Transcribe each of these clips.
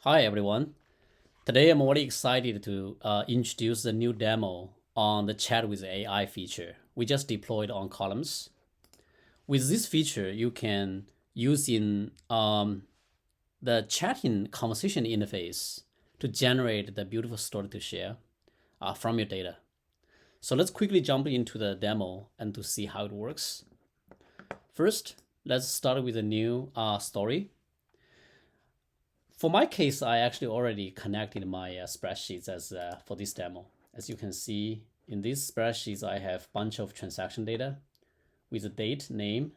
Hi everyone. Today I'm really excited to introduce the new demo on the Chat with AI feature we just deployed on Columns. With this feature, you can use in the chatting conversation interface to generate the beautiful story to share from your data. So let's quickly jump into the demo and to see how it works. First, let's start with a new story. For my case, I actually already connected my spreadsheets as for this demo. As you can see in these spreadsheets, I have a bunch of transaction data with the date, name,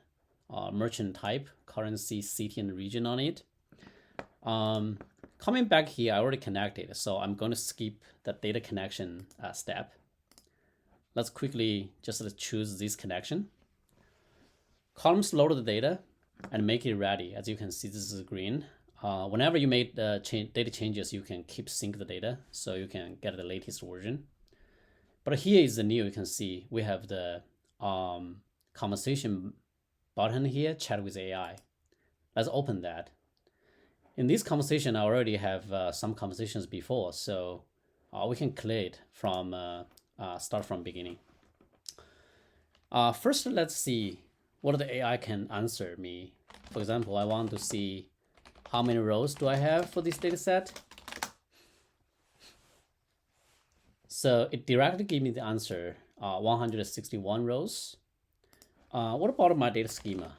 merchant type, currency, city, and region on it. Coming back here, I already connected, so I'm going to skip the data connection step. Let's quickly just choose this connection. Columns load the data and make it ready. As you can see, this is green. Whenever you make the data changes, you can keep sync the data so you can get the latest version. But here is the new. You can see we have the conversation button here, chat with AI. Let's open that. In this conversation, I already have some conversations before, so we can clear it from start from beginning. First, let's see what the AI can answer me. For example, I want to see how many rows do I have for this data set. So it directly gave me the answer, 161 rows. What about my data schema?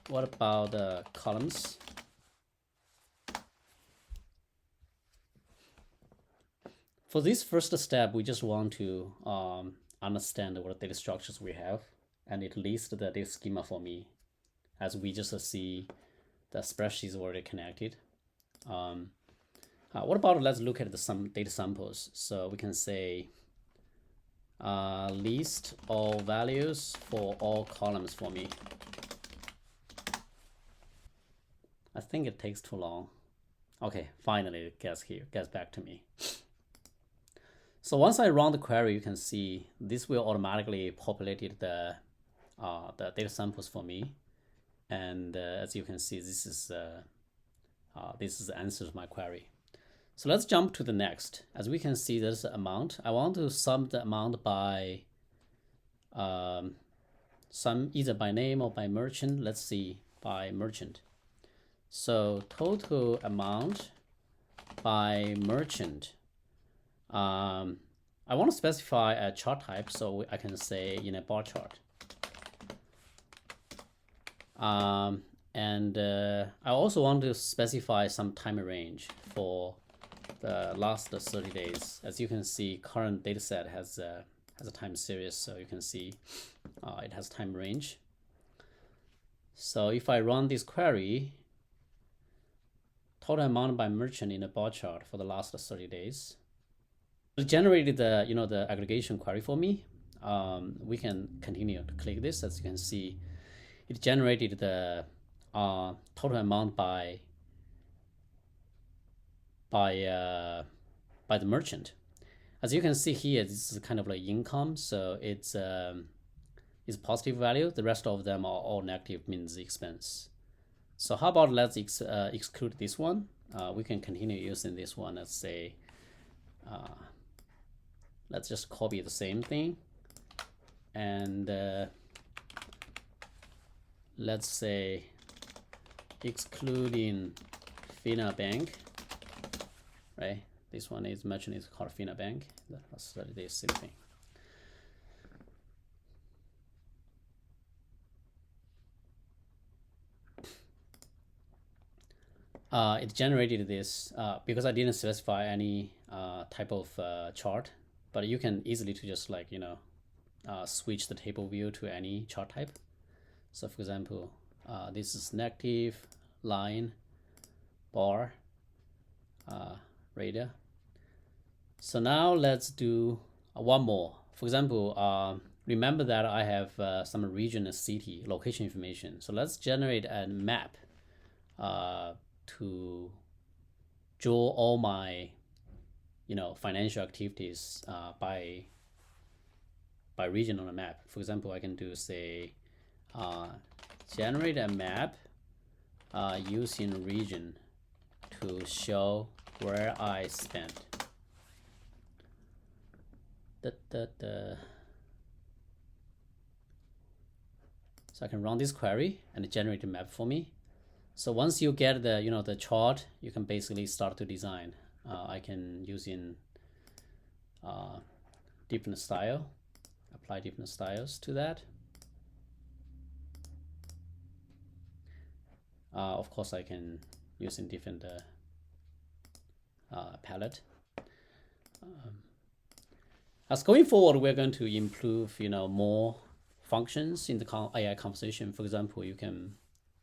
What about the columns? For this first step, we just want to understand what data structures we have, and it lists the data schema for me, as we just see the spreadsheet is already connected. What about let's look at some data samples. So we can say list all values for all columns for me. I think it takes too long. Okay, finally it gets back to me. So once I run the query, you can see this will automatically populate the data samples for me. And as you can see, this is the answer to my query. So let's jump to the next. As we can see, there's the amount. I want to sum the amount by sum either by name or by merchant. Let's see, by merchant. So total amount by merchant. I want to specify a chart type, so I can say in a bar chart. And I also want to specify some time range for the last 30 days. As you can see, current dataset has a time series, so you can see it has time range. So if I run this query, total amount by merchant in a bar chart for the last 30 days, it generated the aggregation query for me. We can continue to click this. As you can see, it generated the total amount by the merchant. As you can see here, this is kind of like income, so it's positive value. The rest of them are all negative, means the expense. So how about let's exclude this one. We can continue using this one. Let's say let's just copy the same thing, and let's say excluding Fina Bank, right? This one is merchant is called Fina Bank. That's the same thing. It generated this because I didn't specify any type of chart, but you can easily to just like switch the table view to any chart type. So for example, this is negative, line, bar, radar. So now let's do one more. For example, remember that I have some region and city location information. So let's generate a map to draw all my financial activities by region on a map. For example, I can do say generate a map using region to to show where I spent. So I can run this query and generate a map for me. So once you get the the chart, you can basically start to design. I can use in different style, apply different styles to that. Of course, I can use in different palette. As going forward, we're going to improve more functions in the AI conversation. For example, you can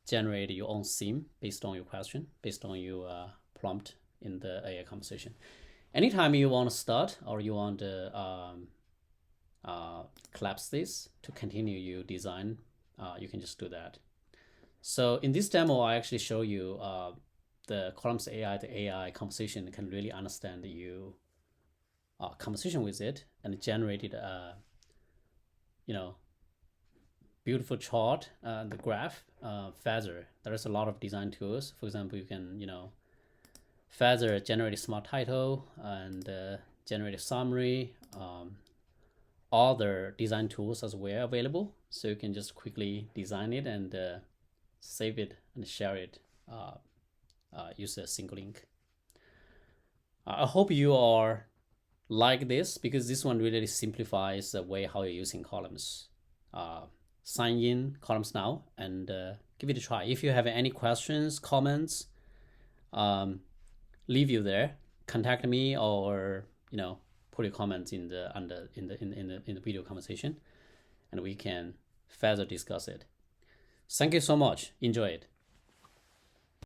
generate your own theme based on your question, based on your prompt in the AI conversation. Anytime you want to start or you want to collapse this to continue your design, you can just do that. So in this demo, I actually show you the Columns AI, the AI conversation can really understand you conversation with it and generated a beautiful chart, the graph, Feather. There's a lot of design tools. For example, you can Feather generate a smart title and generate a summary. Other design tools as well available, so you can just quickly design it and save it and share it. Use a single link. I hope you are like this, because this one really simplifies the way how you're using Columns. Sign in Columns now and give it a try. If you have any questions, comments, leave you there. Contact me or put your comments in the video conversation, and we can further discuss it. Thank you so much. Enjoy it.